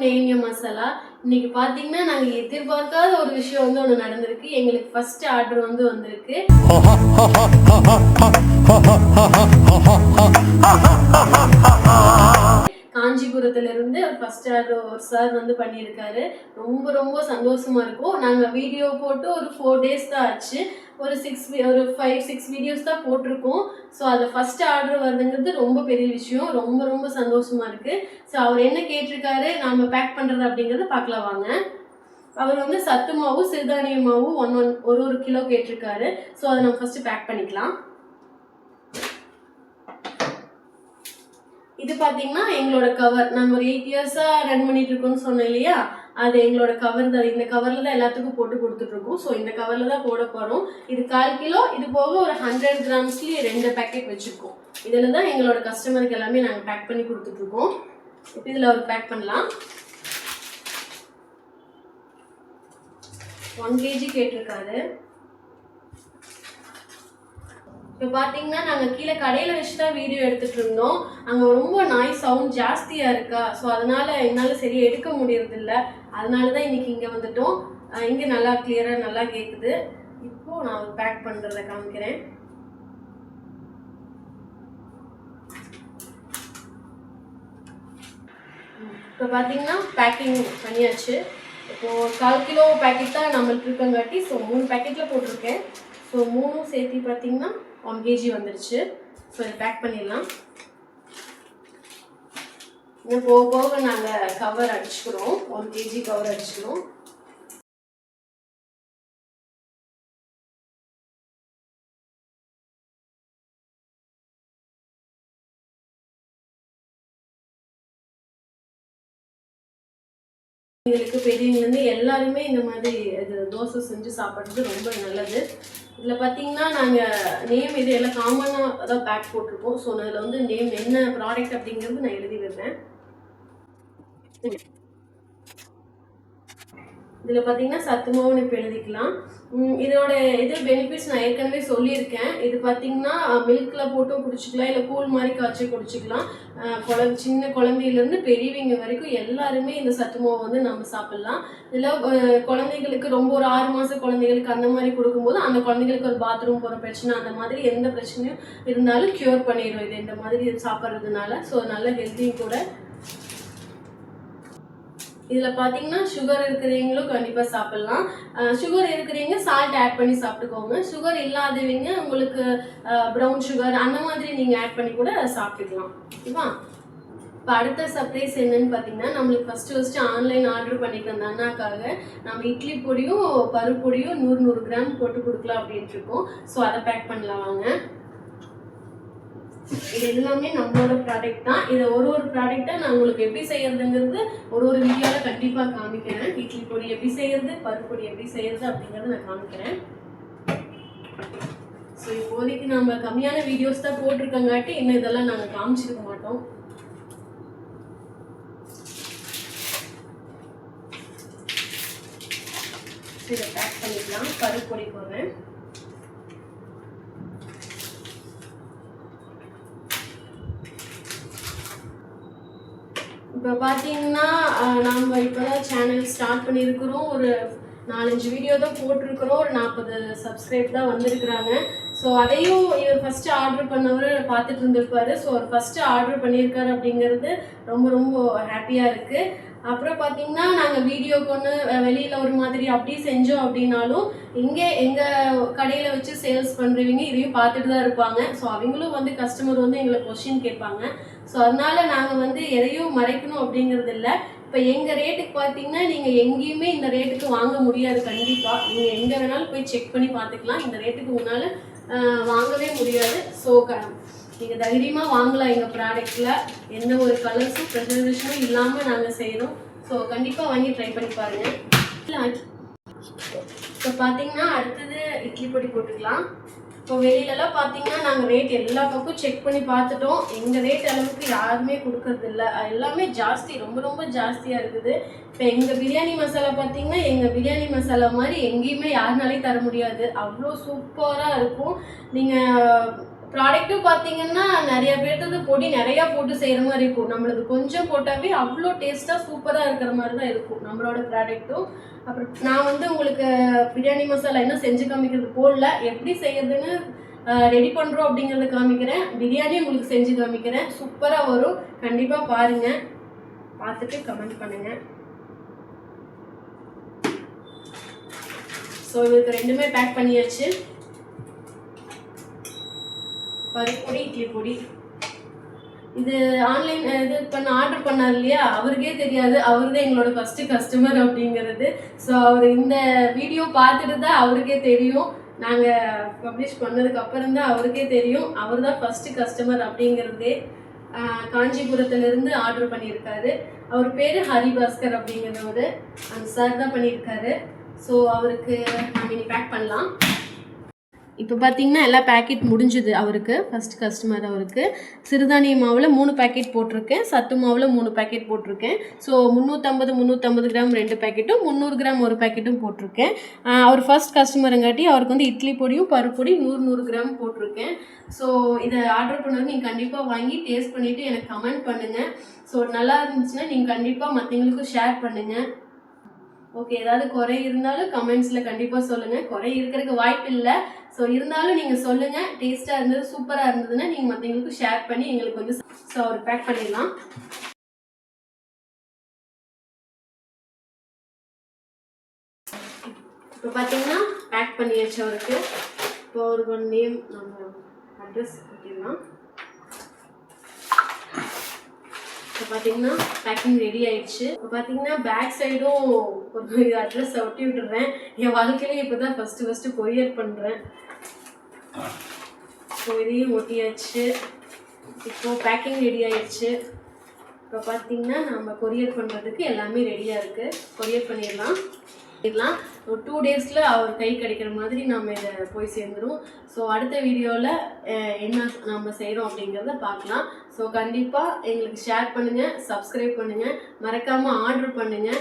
நெய்ய மசாலா இன்னைக்கு பாத்தீங்கன்னா நாங்க எதிர்பார்க்காத ஒரு விஷயம் வந்து ஒன்று நடந்திருக்கு. எங்களுக்கு ஃபர்ஸ்ட் ஆர்டர் வந்து வந்திருக்கு. காஞ்சிபுரத்துல இருந்து ஃபர்ஸ்ட் ஆர்டர் ஒரு சார் வந்து பண்ணியிருக்காரு. ரொம்ப ரொம்ப சந்தோஷமா இருக்கும். நாங்க வீடியோ போட்டு ஒரு 4 days தான் ஆச்சு. ஒரு 5-6 வீடியோஸ் தான் போட்டிருக்கோம். ஸோ அதில் ஃபர்ஸ்ட் ஆர்டர் வருதுங்கிறது ரொம்ப பெரிய விஷயம். ரொம்ப ரொம்ப சந்தோஷமா இருக்கு. ஸோ அவர் என்ன கேட்டிருக்காரு, நாம பேக் பண்றது அப்படிங்கறத பார்க்கலாம் வாங்க. அவர் வந்து சத்து மாவு சிறுதானிய மாவு ஒரு கிலோ கேட்டிருக்காரு. ஸோ அதை நம்ம ஃபர்ஸ்ட் பேக் பண்ணிக்கலாம். இது பார்த்தீங்கன்னா எங்களோட கவர். நாங்கள் ஒரு 8 years-ஆ ரன் பண்ணிட்டு இருக்கோம்னு சொன்னோம் இல்லையா, அது எங்களோட கவர் தான். இந்த கவரில் தான் எல்லாத்துக்கும் போட்டு கொடுத்துட்ருக்கோம். ஸோ இந்த கவரில் தான் போட போகிறோம். இது 1/4 கிலோ. இது போக ஒரு 100 grams-லேயே 2 பேக்கெட் வச்சுருக்கோம். இதில் தான் எங்களோட கஸ்டமருக்கு எல்லாமே நாங்கள் பேக் பண்ணி கொடுத்துட்ருக்கோம். இப்போ இதில் ஒரு பேக் பண்ணலாம். 1 kg கேட்டிருக்காரு. இப்போ பார்த்தீங்கன்னா நாங்கள் கீழே கடையில் வச்சு தான் வீடியோ எடுத்துகிட்டு இருந்தோம். அங்கே ரொம்ப நாய் சவுண்ட் ஜாஸ்தியாக இருக்கா. ஸோ அதனால் என்னால் சரியாக எடுக்க முடியறதில்ல. அதனால தான் இன்றைக்கி இங்கே வந்துட்டோம். இங்கே நல்லா கிளியராக நல்லா கேட்குது. இப்போது நான் பேக் பண்ணுறதை காமிக்கிறேன். இப்போ பார்த்தீங்கன்னா பேக்கிங் பண்ணியாச்சு. இப்போது 1/4 கிலோ பேக்கெட் தான் நம்மளுக்கு இருக்கங்காட்டி ஸோ 3 பேக்கெட்டில் போட்டிருக்கேன். ஸோ 3 சேர்த்து பார்த்தீங்கன்னா 1 kg வந்துருச்சு. ஸோ இதை பேக் பண்ணிடலாம். இன்னும் போக போக நாங்கள் கவர் அடிச்சுக்கிறோம். 1 kg கவர் அடிச்சுக்கிறோம். எங்களுக்கு பெரியவங்கலேருந்து எல்லாருமே இந்த மாதிரி இது தோசை செஞ்சு சாப்பிட்றது ரொம்ப நல்லது. இதில் பார்த்தீங்கன்னா நாங்கள் நேம் இது எல்லாம் காமனாக தான் பேக் போட்டிருக்கோம். ஸோ அதில் வந்து நேம் என்ன ப்ராடக்ட் அப்படிங்கிறது நான் எழுதி விடுறேன். இதில் பார்த்தீங்கன்னா சத்து மாவுன்னு இப்போ எழுதிக்கலாம். இதோட பெனிஃபிட்ஸ் நான் ஏற்கனவே சொல்லியிருக்கேன். இது பார்த்தீங்கன்னா மில்கில் போட்டும் குடிச்சிக்கலாம், இல்லை கூழ் மாதிரி காய்ச்சி குடிச்சிக்கலாம். சின்ன குழந்தையிலேருந்து பெரியவங்க வரைக்கும் எல்லாருமே இந்த சத்து மாவு வந்து நம்ம சாப்பிட்லாம். இதில் குழந்தைகளுக்கு ரொம்ப ஒரு 6 மாத குழந்தைகளுக்கு அந்த மாதிரி கொடுக்கும்போது அந்த குழந்தைகளுக்கு ஒரு பாத்ரூம் போகிற பிரச்சனை அந்த மாதிரி எந்த பிரச்சனையும் இருந்தாலும் க்யூர் பண்ணிடும் இது இந்த மாதிரி சாப்பிட்றதுனால. ஸோ நல்ல ஹெல்த்தியும் கூட. இதில் பார்த்தீங்கன்னா சுகர் இருக்கிறவங்களும் கண்டிப்பாக சாப்பிட்லாம். சுகர் இருக்கிறவங்க சால்ட் ஆட் பண்ணி சாப்பிட்டுக்கோங்க. சுகர் இல்லாதவங்க உங்களுக்கு ப்ரௌன் சுகர் அந்த மாதிரி நீங்கள் ஆட் பண்ணி கூட சாப்பிட்டுக்கலாம். ஓகேவா? இப்போ அடுத்த சர்ப்ரைஸ் என்னன்னு பார்த்தீங்கன்னா, நம்மளுக்கு ஃபஸ்ட்டு ஆன்லைன் ஆர்டர் பண்ணிக்க அந்த அண்ணாக்காக நம்ம இட்லி பொடியும் பருப்பு பொடியும் 100 கிராம் போட்டு கொடுக்கலாம் அப்படின்ட்டு இருக்கோம். ஸோ அதை பேக் பண்ணலாம் வாங்க. இது எல்லாமே நம்மளோட ப்ராடக்ட் தான். இதை ஒரு ப்ராடக்டாக நான் உங்களுக்கு எப்படி செய்யறதுங்கிறது ஒரு வீடியோவில் கண்டிப்பாக காமிக்கிறேன். இட்லி பொடி எப்படி செய்யறது, பருப்பு பொடி எப்படி செய்யறது அப்படிங்கிறத நான் காமிக்கிறேன். ஸோ இப்போதைக்கு நம்ம கம்மியான வீடியோஸ் தான் போட்டிருக்கங்காட்டி இன்னும் இதெல்லாம் நாங்கள் காமிச்சிருக்க மாட்டோம். இதை பேக் பண்ணிக்கலாம். பருப்பு பொடி போடுறேன். இப்போ பார்த்தீங்கன்னா நம்ம இப்போ தான் சேனல் ஸ்டார்ட் பண்ணியிருக்கிறோம். ஒரு 4-5 வீடியோ தான் போட்டிருக்கிறோம். ஒரு 40 சப்ஸ்கிரைப் தான் வந்திருக்கிறாங்க. ஸோ அதையும் இவர் ஃபஸ்ட்டு ஆர்டர் பண்ணவர் பார்த்துட்டு இருந்திருப்பாரு. ஸோ அவர் ஃபஸ்ட்டு ஆர்டர் பண்ணியிருக்காரு அப்படிங்கிறது ரொம்ப ரொம்ப ஹாப்பியாக இருக்குது. அப்புறம் பார்த்தீங்கன்னா நாங்கள் வீடியோ கொண்டு வெளியில் ஒரு மாதிரி அப்படி செஞ்சோம் அப்படின்னாலும் இங்கே எங்கள் கடையில் வச்சு சேல்ஸ் பண்ணுறவங்க இதையும் பார்த்துட்டு தான் இருப்பாங்க. ஸோ அவங்களும் வந்து கஸ்டமர் வந்து எங்களை கொஸ்டின் கேட்பாங்க. ஸோ அதனால நாங்கள் வந்து எதையும் மறைக்கணும் அப்படிங்கிறது இல்லை. இப்போ எங்கள் ரேட்டுக்கு பார்த்தீங்கன்னா நீங்கள் எங்கேயுமே இந்த ரேட்டுக்கு வாங்க முடியாது. கண்டிப்பாக நீங்கள் எங்கே வேணாலும் போய் செக் பண்ணி பார்த்துக்கலாம். இந்த ரேட்டுக்கு முன்னால் வாங்கவே முடியாது. ஸோ நீங்கள் தைரியமாக வாங்கலாம். எங்கள் ப்ராடக்டில் எந்த ஒரு கலர்ஸும் ப்ரிசர்வேஷனும் இல்லாமல் நாங்கள் செய்கிறோம். ஸோ கண்டிப்பாக வாங்கி ட்ரை பண்ணி பாருங்கள். இப்போ பார்த்தீங்கன்னா அடுத்தது இட்லி பொடி போட்டுக்கலாம். இப்போ வெளியிலலாம் பார்த்தீங்கன்னா நாங்கள் ரேட் எல்லா பக்கம் செக் பண்ணி பார்த்துட்டோம். எங்கள் ரேட் அளவுக்கு யாருமே கொடுக்கறதில்ல. எல்லாமே ஜாஸ்தி, ரொம்ப ரொம்ப ஜாஸ்தியாக இருக்குது. இப்போ எங்கள் பிரியாணி மசாலா பார்த்தீங்கன்னா எங்கள் பிரியாணி மசாலா மாதிரி எங்கேயுமே யாருனாலையும் தர முடியாது. அவ்வளோ சூப்பராக இருக்கும். நீங்கள் ப்ராடக்ட்டும் பார்த்தீங்கன்னா நிறைய பேர்த்தது பொடி நிறையா போட்டு செய்கிற மாதிரி இருக்கும். நம்மளது கொஞ்சம் போட்டாவே அவ்வளோ டேஸ்ட்டாக சூப்பராக இருக்கிற மாதிரி தான் இருக்கும் நம்மளோட ப்ராடக்ட்டும். அப்புறம் நான் வந்து உங்களுக்கு பிரியாணி மசாலா இன்னும் செஞ்சு காமிக்கிறது போடல, எப்படி செய்யறதுன்னு ரெடி பண்ணுறோம் அப்படிங்கிறத காமிக்கிறேன். பிரியாணி உங்களுக்கு செஞ்சு காமிக்கிறேன், சூப்பராக வரும். கண்டிப்பாக பாருங்கள், பார்த்துட்டு கமெண்ட் பண்ணுங்கள். ஸோ இதுக்கு ரெண்டுமே பேக் பண்ணியாச்சு. பருப்பொடி, இட்லி பொடி. இது ஆன்லைன் இது ஆர்டர் பண்ணார் இல்லையா, அவருக்கே தெரியாது அவர் தான் எங்களோட ஃபஸ்ட்டு கஸ்டமர் அப்படிங்கிறது. ஸோ அவர் இந்த வீடியோ பார்த்துட்டு தான் அவருக்கே தெரியும், நாங்கள் பப்ளிஷ் பண்ணதுக்கு அப்புறம் தான் அவருக்கே தெரியும் அவர் தான் ஃபஸ்ட்டு கஸ்டமர் அப்படிங்கிறதே. காஞ்சிபுரத்துலேருந்து ஆர்டர் பண்ணியிருக்காரு. அவர் பேர் ஹரிபாஸ்கர் அப்படிங்கிறவர், அந்த சார் தான் பண்ணியிருக்காரு. ஸோ அவருக்கு நம்ம இனி பேக் பண்ணலாம். இப்போ பார்த்தீங்கன்னா எல்லா பேக்கெட் முடிஞ்சுது. அவருக்கு ஃபஸ்ட் கஸ்டமர் அவருக்கு சிறுதானிய மாவில் 3 பேக்கெட் போட்டிருக்கேன், சத்து மாவில் 3 பேக்கெட் போட்டிருக்கேன். ஸோ 350 கிராம் 2 பேக்கெட்டும் 300 கிராம் 1 பேக்கெட்டும் போட்டிருக்கேன். அவர் ஃபஸ்ட் கஸ்டமருங்காட்டி அவருக்கு வந்து இட்லி பொடியும் பருப்பொடி 100 கிராம் போட்டிருக்கேன். ஸோ இதை ஆர்டர் பண்ணது நீங்கள் கண்டிப்பாக வாங்கி டேஸ்ட் பண்ணிவிட்டு எனக்கு கமெண்ட் பண்ணுங்கள். ஸோ நல்லா இருந்துச்சுன்னா நீங்கள் கண்டிப்பாக மற்றவங்களுக்கும் ஷேர் பண்ணுங்கள். ஓகே, ஏதாவது குறை இருந்தாலும் கமெண்ட்ஸில் கண்டிப்பாக சொல்லுங்கள். குறை இருக்கிறதுக்கு வாய்ப்பு இல்லை. ஸோ இருந்தாலும் நீங்கள் சொல்லுங்கள். டேஸ்ட்டாக இருந்தது, சூப்பராக இருந்ததுன்னா நீங்கள் மற்றவங்களுக்கு ஷேர் பண்ணி எங்களுக்கு வந்து ஸோ அவர் பேக் பண்ணிடலாம். இப்போ பார்த்தீங்கன்னா பேக் பண்ணியாச்சு அவருக்கு. இப்போ அவருக்கு ஒரு நேம் நம்ம அட்ரஸ் கொடுத்திடலாம். இப்போ பார்த்தீங்கன்னா பேக்கிங் ரெடி ஆயிடுச்சு. இப்போ பார்த்தீங்கன்னா பேக் சைடும் ஒரு அட்ரஸ் ஒட்டி விட்டுறேன். என் வாழ்க்கையிலேயே இப்போ தான் ஃபஸ்ட்டு கொரியர் பண்ணுறேன். ஸோ இதையும் ஒட்டியாச்சு. இப்போது பேக்கிங் ரெடி ஆயிடுச்சு. இப்போ பார்த்தீங்கன்னா நம்ம கொரியர் பண்ணுறதுக்கு எல்லாமே ரெடியாக இருக்குது. கொரியர் பண்ணிடலாம். ஒரு 2 டேஸில் அவர் கை கிடைக்கிற மாதிரி நம்ம இதை போய் சேர்ந்துடும். ஸோ அடுத்த வீடியோவில் என்ன நம்ம செய்கிறோம் அப்படிங்கிறத பார்க்கலாம். ஸோ கண்டிப்பாக எங்களுக்கு ஷேர் பண்ணுங்கள், சப்ஸ்கிரைப் பண்ணுங்கள், மறக்காமல் ஆர்டர் பண்ணுங்கள்.